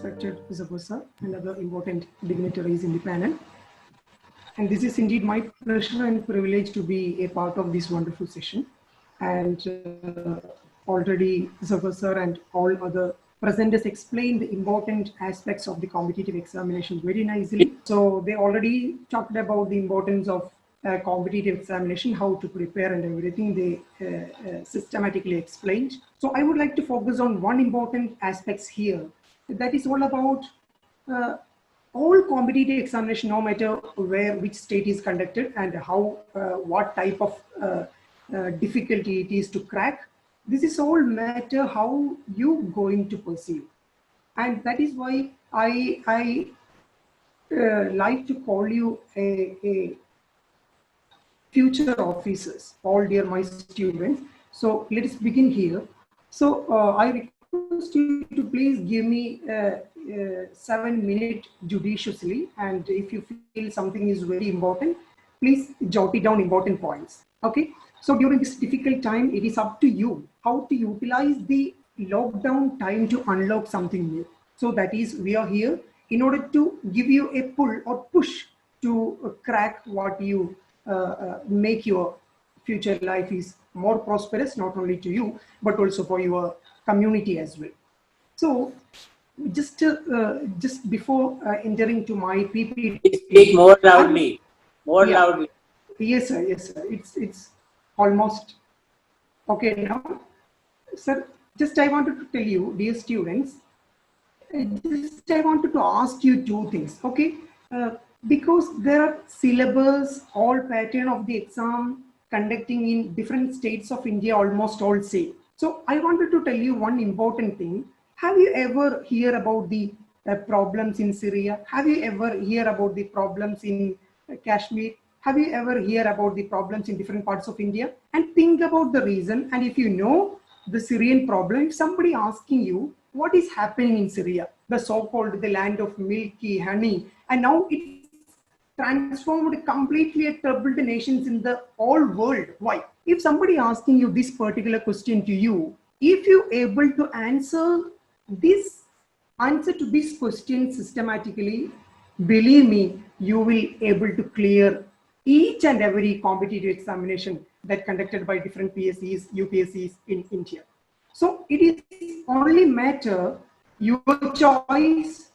respected Zakat and other important dignitaries in the panel. And this is indeed my pleasure and privilege to be a part of this wonderful session. And already Zakat and all other presenters explained the important aspects of the competitive examination very nicely. So they already talked about the importance of competitive examination, how to prepare and everything they systematically explained. So I would like to focus on one important aspects here. That is all about all competitive examination, no matter which state is conducted and how, what type of difficulty it is to crack. This is all matter how you going to perceive. And that is why I like to call you a future officers, all dear my students. So let us begin here. So I request you to please give me 7 minutes judiciously, and if you feel something is very important, please jot it down important points. Okay. So during this difficult time, it is up to you how to utilize the lockdown time to unlock something new. So that is, we are here in order to give you a pull or push to crack what you make your future life is more prosperous, not only to you, but also for your community as well. So just before entering to my PPT. Speak more loudly, loudly. Yes, sir. Yes, sir. It's almost okay now. Sir, just I wanted to tell you, dear students, just I wanted to ask you two things, okay? Because there are syllabus, all pattern of the exam conducting in different states of India, almost all same. So I wanted to tell you one important thing. Have you ever hear about the problems in Syria? Have you ever hear about the problems in Kashmir? Have you ever hear about the problems in different parts of India? And think about the reason. And if you know the Syrian problem, if somebody asking you what is happening in Syria, the so-called the land of milky honey, and now it's transformed completely a troubled nations in the whole world. Why? If somebody asking you this particular question to you, if you able to answer to this question systematically, believe me, you will able to clear each and every competitive examination that conducted by different PSCs, UPSCs in India. So it is only matter your choice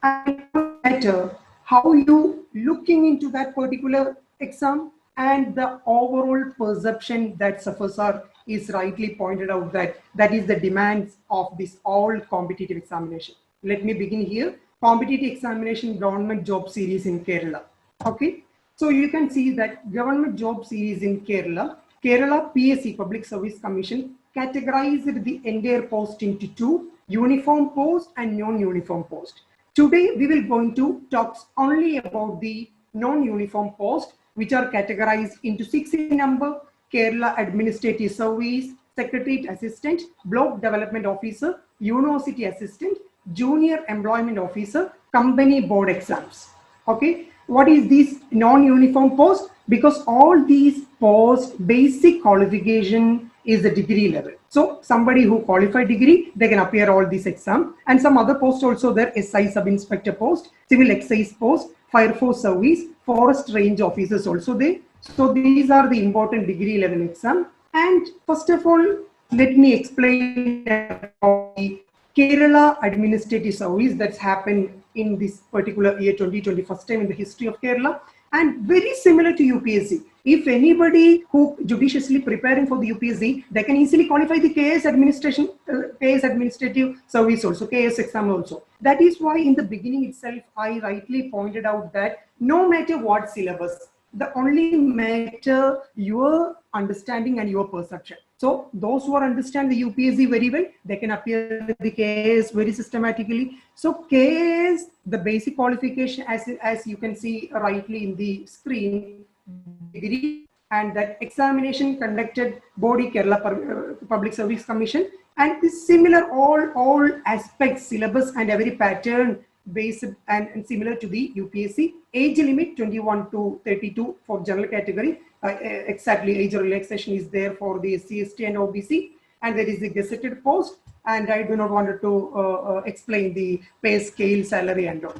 and matter how you looking into that particular exam and the overall perception that Safar is rightly pointed out that is the demands of this all competitive examination. Let me begin here. Competitive examination government job series in Kerala. Okay. So you can see that government job series in Kerala PSC, Public Service Commission, categorized the entire post into two, uniform post and non-uniform post. Today we will going to talk only about the non-uniform post, which are categorized into 6 in number: Kerala Administrative Service, Secretariat Assistant, Block Development Officer, University Assistant, Junior Employment Officer, Company Board Exams. Okay. What is this non-uniform post? Because all these posts, basic qualification is the degree level. So somebody who qualified degree, they can appear all these exam. And some other posts also there: SI sub-inspector post, civil excise post, fire force service, forest range officers also there. So these are the important degree level exam. And first of all, let me explain about the Kerala Administrative Service that's happened in this particular year 2020, first time in the history of Kerala, and very similar to UPSC. If anybody who judiciously preparing for the UPSC, they can easily qualify the KS Administrative Service also, KS exam also. That is why in the beginning itself, I rightly pointed out that no matter what syllabus, the only matter your understanding and your perception. So those who understand the UPSC very well, they can appear with the KS very systematically. So KS, the basic qualification, as you can see rightly in the screen, degree, and that examination conducted body Kerala Public Service Commission, and this similar all aspects, syllabus and every pattern based and similar to the UPSC. Age limit 21 to 32 for general category. Exactly, age relaxation is there for the SC, ST and OBC, and there is a gazetted post, and I do not want to explain the pay scale, salary, and all.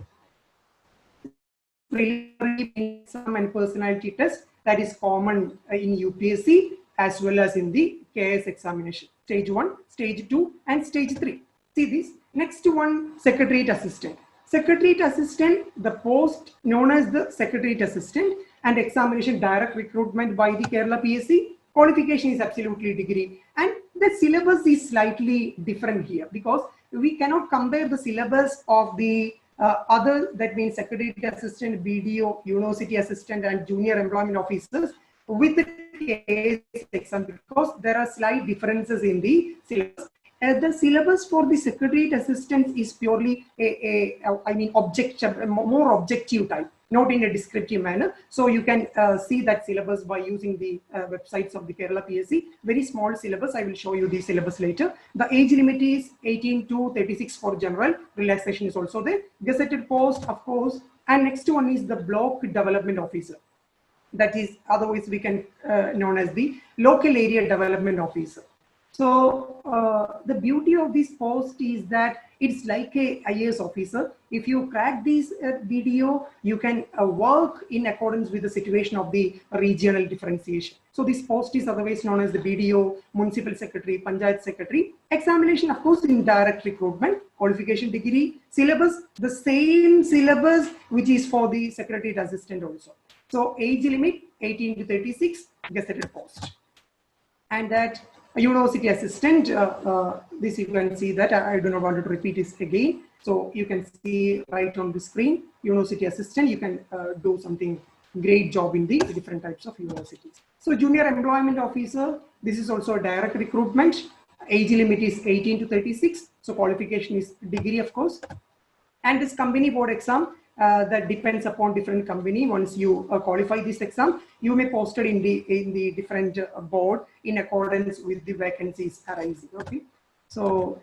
Preliminary exam and personality test that is common in UPSC as well as in the KS examination. Stage 1, Stage 2, and Stage 3. See this. Next one, Secretariat Assistant. Secretariat Assistant, the post known as the Secretariat Assistant, and examination direct recruitment by the Kerala PSC. Qualification is absolutely degree, and the syllabus is slightly different here because we cannot compare the syllabus of the other, that means Secretariat Assistant, BDO, University Assistant, and Junior Employment Officers with the KS exam because there are slight differences in the syllabus. The syllabus for the Secretariat Assistant is purely more objective type, not in a descriptive manner. So you can see that syllabus by using the websites of the Kerala PSC. Very small syllabus. I will show you the syllabus later. The age limit is 18 to 36 for general. Relaxation is also there. Gazetted post, of course. And next one is the Block Development Officer. That is, otherwise we can known as the Local Area Development Officer. So the beauty of this post is that it's like a IAS officer. If you crack this BDO, you can work in accordance with the situation of the regional differentiation. So this post is otherwise known as the BDO, Municipal Secretary, Panchayat Secretary. Examination, of course, in direct recruitment, qualification degree, syllabus, the same syllabus which is for the Secretariat Assistant also. So age limit 18 to 36, gazetted post. And that University Assistant, this you can see that I do not want to repeat this again. So you can see right on the screen, University Assistant, you can do something great job in the different types of universities. So Junior Employment Officer, this is also a direct recruitment. Age limit is 18 to 36. So qualification is degree, of course. And this company board exam, that depends upon different company. Once you qualify this exam, you may post it in the different board in accordance with the vacancies arising. Okay, so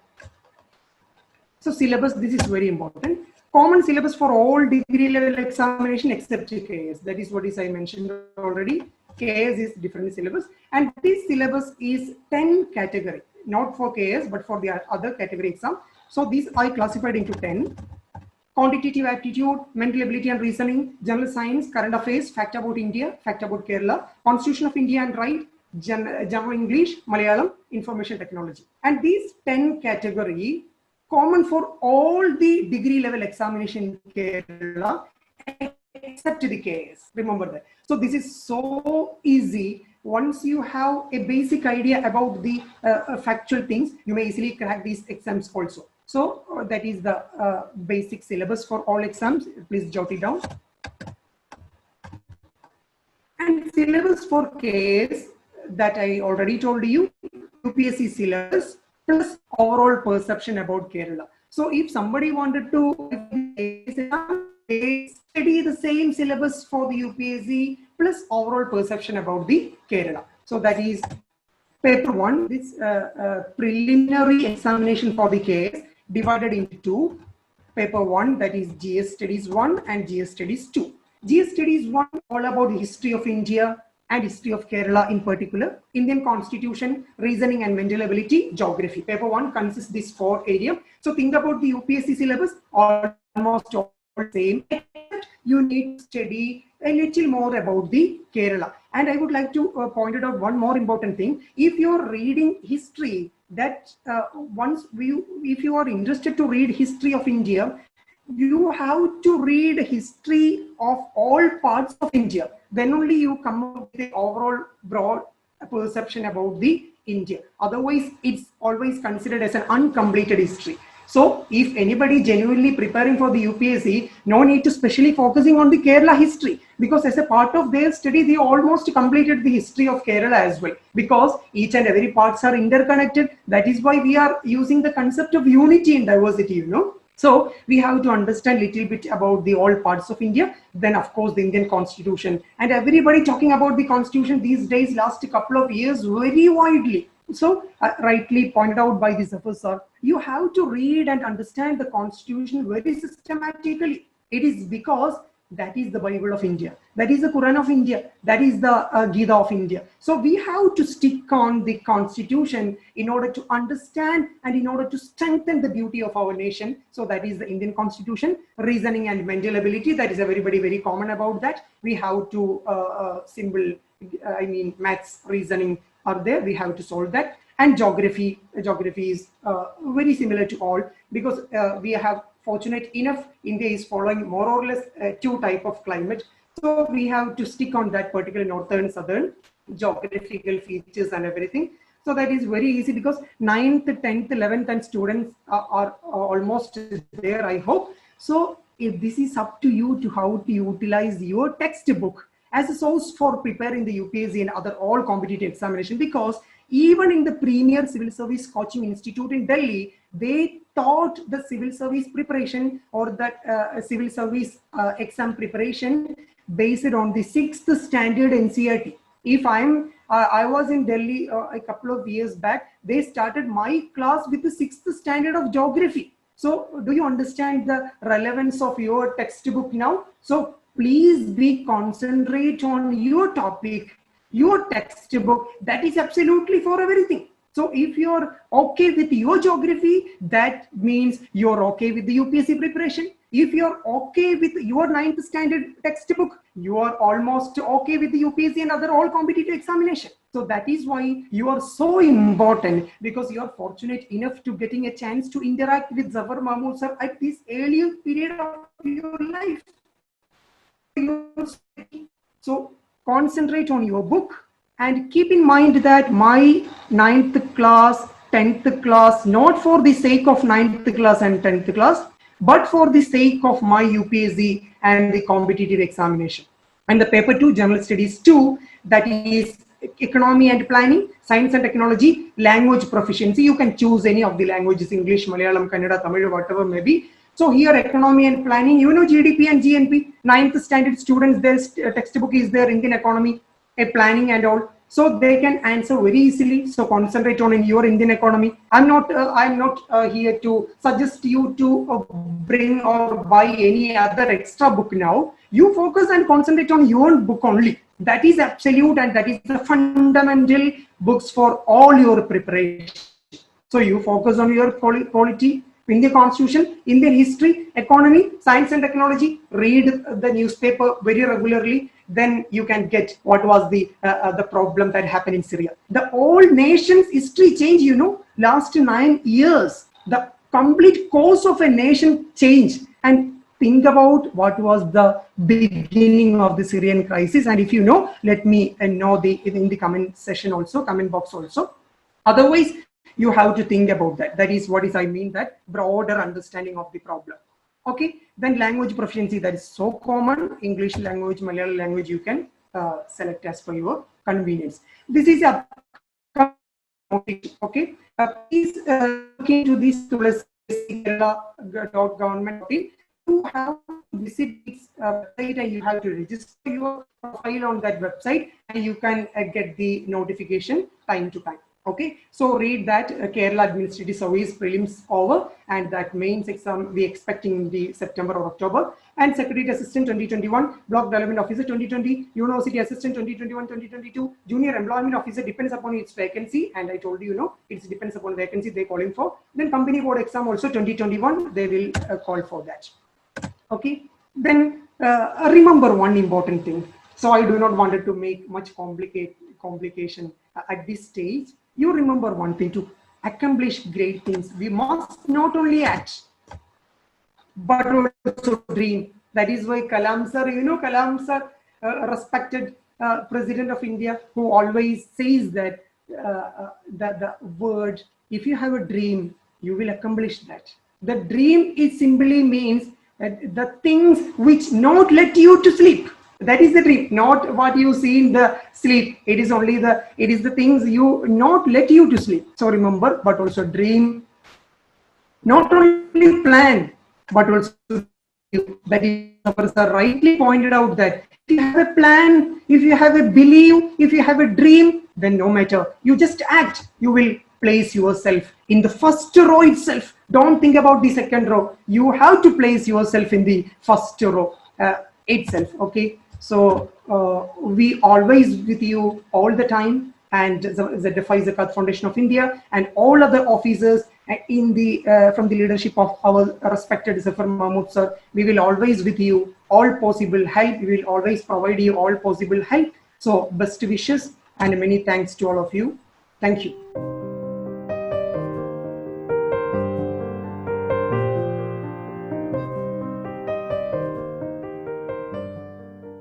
syllabus, this is very important. Common syllabus for all degree level examination except KS. That is what I mentioned already. KS is different syllabus, and this syllabus is 10 category, not for KS but for the other category exam. So these I classified into 10. Quantitative aptitude, mental ability and reasoning, general science, current affairs, fact about India, fact about Kerala, Constitution of India and right, general English, Malayalam, information technology. And these 10 category common for all the degree level examination in Kerala except the KS. Remember that. So this is so easy. Once you have a basic idea about the factual things, you may easily crack these exams also. So that is the basic syllabus for all exams. Please jot it down. And syllabus for KS that I already told you, UPSC syllabus plus overall perception about Kerala. So if somebody wanted to study the same syllabus for the UPSC plus overall perception about the Kerala. So that is paper 1, this preliminary examination for the KS divided into 2. Paper 1, that is GS Studies 1 and GS Studies 2. GS Studies 1 all about the history of India and history of Kerala in particular, Indian Constitution, reasoning and mental ability, geography. Paper 1 consists this 4 areas. So think about the UPSC syllabus, almost all same. You need to study a little more about the Kerala. And I would like to point out one more important thing. If you're reading history, that if you are interested to read history of India, you have to read history of all parts of India. Then only you come up with the overall broad perception about the India. Otherwise, it's always considered as an uncompleted history. So if anybody genuinely preparing for the UPSC, no need to specially focusing on the Kerala history, because as a part of their study, they almost completed the history of Kerala as well, because each and every parts are interconnected. That is why we are using the concept of unity in diversity, you know. So we have to understand a little bit about the all parts of India. Then of course the Indian Constitution, and everybody talking about the Constitution these days, last couple of years, very widely. So rightly pointed out by the Zafar sir, you have to read and understand the Constitution very systematically. It is because That is the Bible of India. That is the Quran of India. That is the Gita of India. So we have to stick on the constitution in order to understand and in order to strengthen the beauty of our nation. So that is the Indian constitution. Reasoning and mental ability, that is everybody very common about that. We have to maths, reasoning are there. We have to solve that. And geography is very similar to all, because we have fortunate enough, India is following more or less two type of climate. So we have to stick on that particular northern, southern geographical features and everything. So that is very easy, because 9th, 10th, 11th and students are almost there, I hope. So if this is up to you to how to utilize your textbook as a source for preparing the UPSC and other all competitive examination, because even in the premier civil service coaching institute in Delhi, they taught the civil service preparation or that civil service exam preparation based on the 6th standard NCERT. If I was in Delhi a couple of years back, they started my class with the 6th standard of geography. So do you understand the relevance of your textbook now? So please be concentrate on your topic, your textbook. That is absolutely for everything. So if you're okay with your geography, that means you're okay with the UPSC preparation. If you're okay with your 9th standard textbook, you are almost okay with the UPSC and other all competitive examination. So that is why you are so important, because you are fortunate enough to getting a chance to interact with Zafar Mahmood sir at this earlier period of your life. So concentrate on your book and keep in mind that my 9th class, 10th class, not for the sake of 9th class and 10th class, but for the sake of my UPSC and the competitive examination. And the paper 2, general studies 2, that is economy and planning, science and technology, language proficiency. You can choose any of the languages, English, Malayalam, Kannada, Tamil, whatever may be. So here economy and planning, you know GDP and GNP, 9th standard students, their textbook is there, Indian economy, a planning and all. So they can answer very easily. So concentrate on in your Indian economy. I'm not here to suggest you to bring or buy any other extra book now. You focus and concentrate on your book only. That is absolute and that is the fundamental books for all your preparation. So you focus on your quality, Indian Constitution, Indian history, economy, science and technology. Read the newspaper very regularly. Then you can get what was the problem that happened in Syria. The whole nation's history change, you know, last 9 years. The complete course of a nation changed. And think about what was the beginning of the Syrian crisis. And if you know, let me know in the comment session also, comment box also. Otherwise, you have to think about that. That is what I mean, that broader understanding of the problem. Okay, then language proficiency, that is so common. English language, Malayalam language, you can select as per your convenience. This is a okay. Please look into this government. You have to visit this website and you have to register your profile on that website, and you can get the notification time to time. Okay, so read that Kerala Administrative Service prelims over, and that mains exam we expecting in the September or October, and Secretariat Assistant 2021, Block Development Officer 2020, University Assistant 2021-2022, Junior Employment Officer depends upon its vacancy, and I told you, it depends upon vacancy they calling for. Then Company Board exam also 2021, they will call for that. Okay, then remember one important thing. So I do not want to make much complication at this stage. You remember one thing: to accomplish great things, we must not only act, but also dream. That is why Kalam sir, Kalam sir, respected President of India, who always says that the word, if you have a dream, you will accomplish that. The dream is simply means that the things which not let you to sleep. That is the dream, not what you see in the sleep. It is the things you not let you to sleep. So remember, but also dream, not only plan, but also that is, sir rightly pointed out that if you have a plan, if you have a belief, if you have a dream, then no matter, you just act. You will place yourself in the first row itself. Don't think about the second row. You have to place yourself in the first row. itself. Okay, so we always with you all the time, and the Defy Zakat Foundation of India and all other officers in the from the leadership of our respected Zafar Mahmood sir, we will always with you all possible help. We will always provide you all possible help. So best wishes and many thanks to all of you. Thank you.